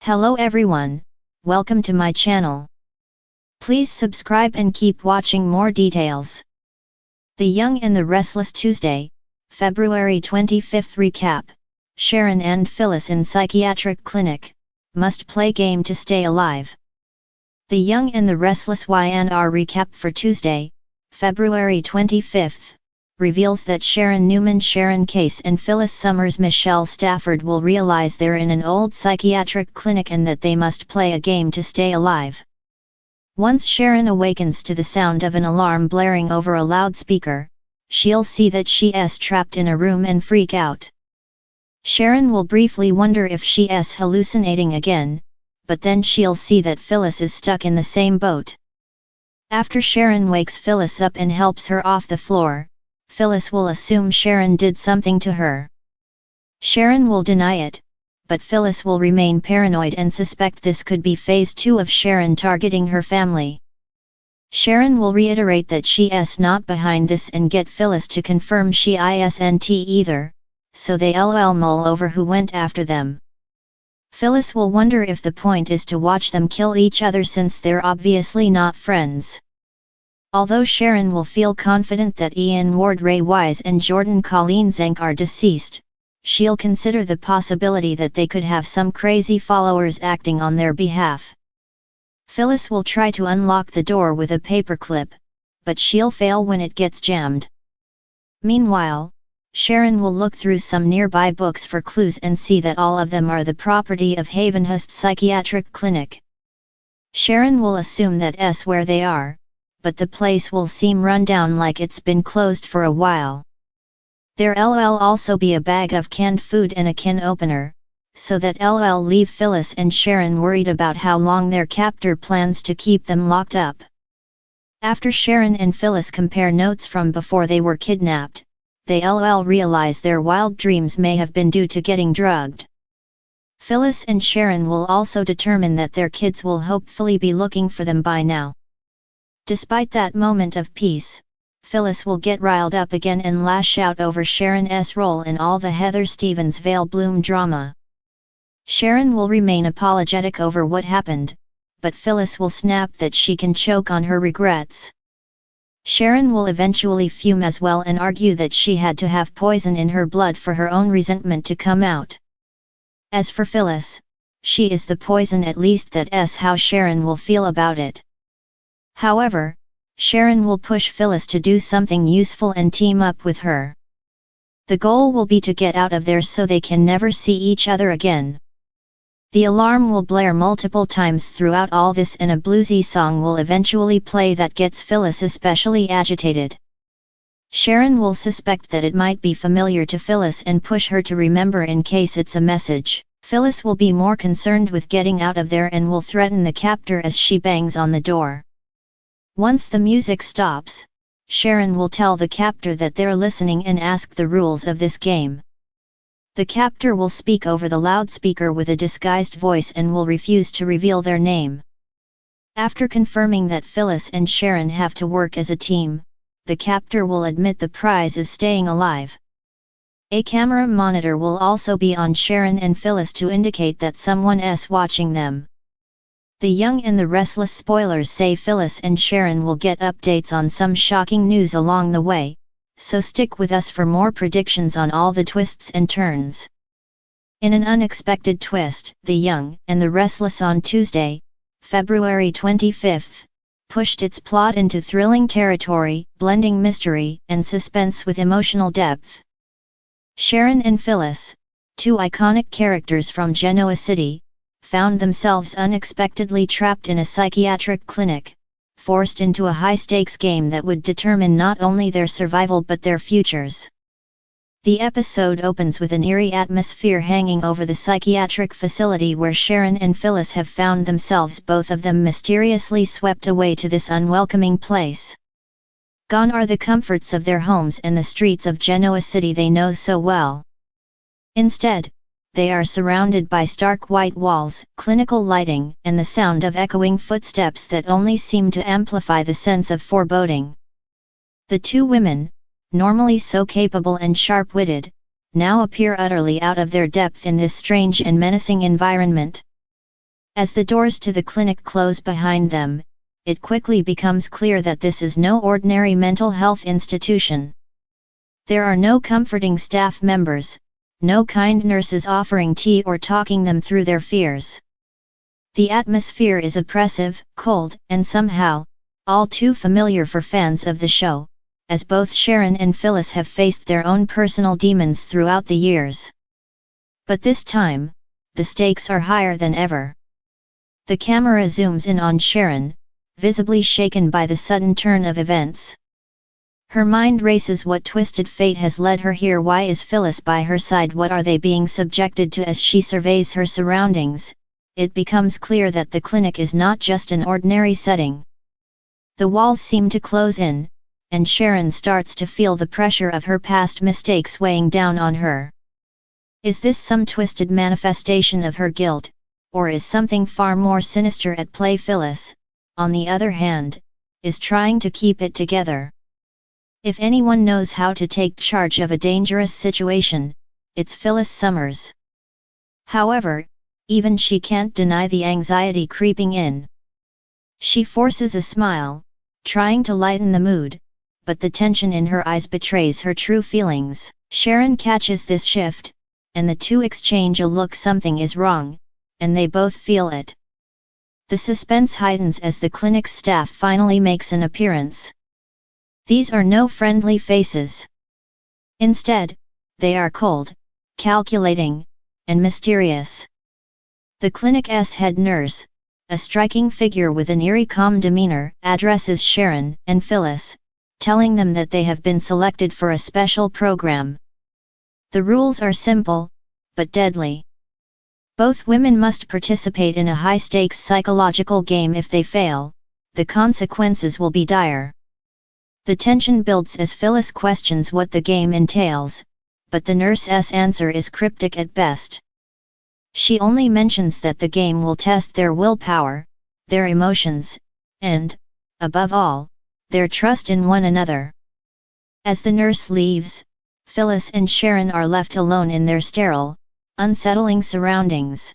Hello everyone, welcome to my channel. Please subscribe and keep watching more details. The Young and the Restless Tuesday, February 25th recap. Sharon and Phyllis in psychiatric clinic, must play game to stay alive. The Young and the Restless YNR recap for Tuesday, February 25th, reveals that Sharon Newman Sharon Case and Phyllis Summers Michelle Stafford will realize they're in an old psychiatric clinic and that they must play a game to stay alive. Once Sharon awakens to the sound of an alarm blaring over a loudspeaker, she'll see that she's trapped in a room and freak out. Sharon will briefly wonder if she's hallucinating again, but then she'll see that Phyllis is stuck in the same boat. After Sharon wakes Phyllis up and helps her off the floor, Phyllis will assume Sharon did something to her. Sharon will deny it, but Phyllis will remain paranoid and suspect this could be phase 2 of Sharon targeting her family. Sharon will reiterate that she's not behind this and get Phyllis to confirm she isn't either, so they mull over who went after them. Phyllis will wonder if the point is to watch them kill each other since they're obviously not friends. Although Sharon will feel confident that Ian Ward Ray Wise and Jordan Colleen Zenk are deceased, she'll consider the possibility that they could have some crazy followers acting on their behalf. Phyllis will try to unlock the door with a paperclip, but she'll fail when it gets jammed. Meanwhile, Sharon will look through some nearby books for clues and see that all of them are the property of Havenhurst Psychiatric Clinic. Sharon will assume that's where they are, but the place will seem run down like it's been closed for a while. There'll also be a bag of canned food and a can opener, so that'll leave Phyllis and Sharon worried about how long their captor plans to keep them locked up. After Sharon and Phyllis compare notes from before they were kidnapped, they'll realize their wild dreams may have been due to getting drugged. Phyllis and Sharon will also determine that their kids will hopefully be looking for them by now. Despite that moment of peace, Phyllis will get riled up again and lash out over Sharon's role in all the Heather Stevens Vale Bloom drama. Sharon will remain apologetic over what happened, but Phyllis will snap that she can choke on her regrets. Sharon will eventually fume as well and argue that she had to have poison in her blood for her own resentment to come out. As for Phyllis, she is the poison, at least that's how Sharon will feel about it. However, Sharon will push Phyllis to do something useful and team up with her. The goal will be to get out of there so they can never see each other again. The alarm will blare multiple times throughout all this and a bluesy song will eventually play that gets Phyllis especially agitated. Sharon will suspect that it might be familiar to Phyllis and push her to remember in case it's a message. Phyllis will be more concerned with getting out of there and will threaten the captor as she bangs on the door. Once the music stops, Sharon will tell the captor that they're listening and ask the rules of this game. The captor will speak over the loudspeaker with a disguised voice and will refuse to reveal their name. After confirming that Phyllis and Sharon have to work as a team, the captor will admit the prize is staying alive. A camera monitor will also be on Sharon and Phyllis to indicate that someone's watching them. The Young and the Restless spoilers say Phyllis and Sharon will get updates on some shocking news along the way, so stick with us for more predictions on all the twists and turns. In an unexpected twist, The Young and the Restless on Tuesday, February 25th, pushed its plot into thrilling territory, blending mystery and suspense with emotional depth. Sharon and Phyllis, two iconic characters from Genoa City, found themselves unexpectedly trapped in a psychiatric clinic, forced into a high-stakes game that would determine not only their survival but their futures. The episode opens with an eerie atmosphere hanging over the psychiatric facility where Sharon and Phyllis have found themselves, both of them mysteriously swept away to this unwelcoming place. Gone are the comforts of their homes and the streets of Genoa City they know so well. Instead, they are surrounded by stark white walls, clinical lighting, and the sound of echoing footsteps that only seem to amplify the sense of foreboding. The two women, normally so capable and sharp-witted, now appear utterly out of their depth in this strange and menacing environment. As the doors to the clinic close behind them, it quickly becomes clear that this is no ordinary mental health institution. There are no comforting staff members, no kind nurses offering tea or talking them through their fears. The atmosphere is oppressive, cold, and somehow, all too familiar for fans of the show, as both Sharon and Phyllis have faced their own personal demons throughout the years. But this time, the stakes are higher than ever. The camera zooms in on Sharon, visibly shaken by the sudden turn of events. Her mind races. What twisted fate has led her here? Why is Phyllis by her side? What are they being subjected to? As she surveys her surroundings, it becomes clear that the clinic is not just an ordinary setting. The walls seem to close in, and Sharon starts to feel the pressure of her past mistakes weighing down on her. Is this some twisted manifestation of her guilt, or is something far more sinister at play? Phyllis, on the other hand, is trying to keep it together. If anyone knows how to take charge of a dangerous situation, it's Phyllis Summers. However, even she can't deny the anxiety creeping in. She forces a smile, trying to lighten the mood, but the tension in her eyes betrays her true feelings. Sharon catches this shift, and the two exchange a look. Something is wrong, and they both feel it. The suspense heightens as the clinic's staff finally makes an appearance. These are no friendly faces. Instead, they are cold, calculating, and mysterious. The clinic's head nurse, a striking figure with an eerie calm demeanor, addresses Sharon and Phyllis, telling them that they have been selected for a special program. The rules are simple, but deadly. Both women must participate in a high-stakes psychological game. If they fail, the consequences will be dire. The tension builds as Phyllis questions what the game entails, but the nurse's answer is cryptic at best. She only mentions that the game will test their willpower, their emotions, and, above all, their trust in one another. As the nurse leaves, Phyllis and Sharon are left alone in their sterile, unsettling surroundings.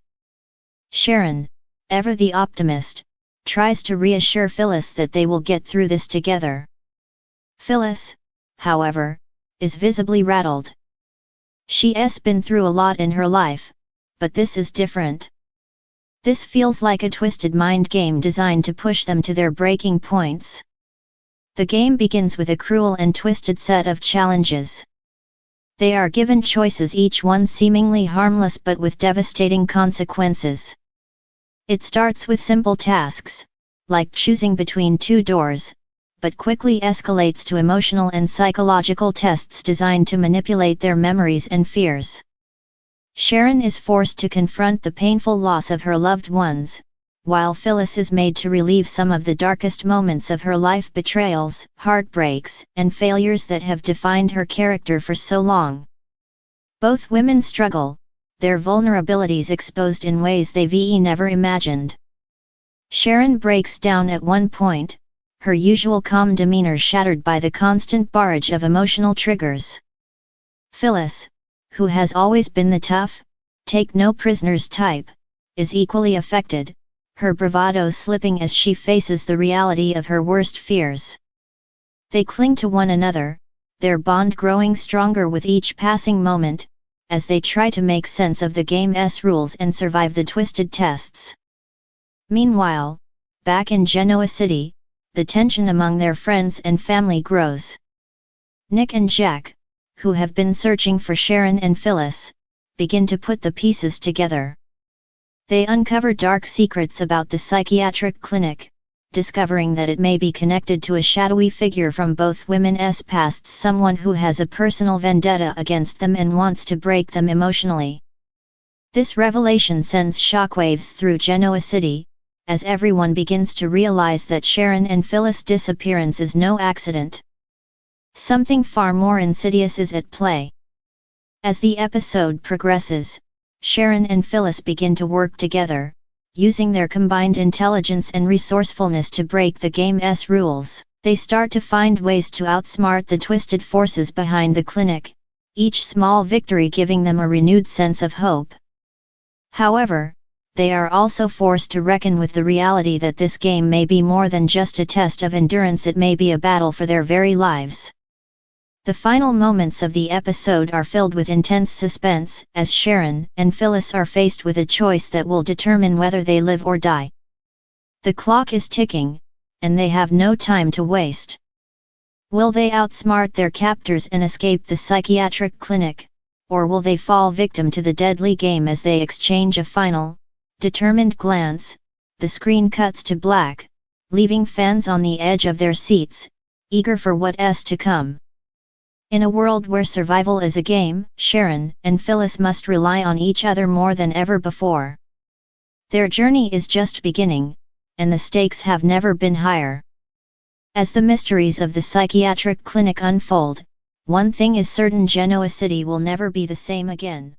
Sharon, ever the optimist, tries to reassure Phyllis that they will get through this together. Phyllis, however, is visibly rattled. She's been through a lot in her life, but this is different. This feels like a twisted mind game designed to push them to their breaking points. The game begins with a cruel and twisted set of challenges. They are given choices, each one seemingly harmless but with devastating consequences. It starts with simple tasks, like choosing between two doors, but quickly escalates to emotional and psychological tests designed to manipulate their memories and fears. Sharon is forced to confront the painful loss of her loved ones, while Phyllis is made to relive some of the darkest moments of her life: betrayals, heartbreaks, and failures that have defined her character for so long. Both women struggle, their vulnerabilities exposed in ways they've never imagined. Sharon breaks down at one point, her usual calm demeanor shattered by the constant barrage of emotional triggers. Phyllis, who has always been the tough, take-no-prisoners type, is equally affected, her bravado slipping as she faces the reality of her worst fears. They cling to one another, their bond growing stronger with each passing moment, as they try to make sense of the game's rules and survive the twisted tests. Meanwhile, back in Genoa City, the tension among their friends and family grows. Nick and Jack, who have been searching for Sharon and Phyllis, begin to put the pieces together. They uncover dark secrets about the psychiatric clinic, discovering that it may be connected to a shadowy figure from both women's pasts, someone who has a personal vendetta against them and wants to break them emotionally. This revelation sends shockwaves through Genoa City, as everyone begins to realize that Sharon and Phyllis' disappearance is no accident. Something far more insidious is at play. As the episode progresses, Sharon and Phyllis begin to work together, using their combined intelligence and resourcefulness to break the game's rules. They start to find ways to outsmart the twisted forces behind the clinic, each small victory giving them a renewed sense of hope. However, they are also forced to reckon with the reality that this game may be more than just a test of endurance, it may be a battle for their very lives. The final moments of the episode are filled with intense suspense, as Sharon and Phyllis are faced with a choice that will determine whether they live or die. The clock is ticking, and they have no time to waste. Will they outsmart their captors and escape the psychiatric clinic, or will they fall victim to the deadly game? As they exchange a final, determined glance, the screen cuts to black, leaving fans on the edge of their seats, eager for what's to come. In a world where survival is a game, Sharon and Phyllis must rely on each other more than ever before. Their journey is just beginning, and the stakes have never been higher. As the mysteries of the psychiatric clinic unfold, one thing is certain: Genoa City will never be the same again.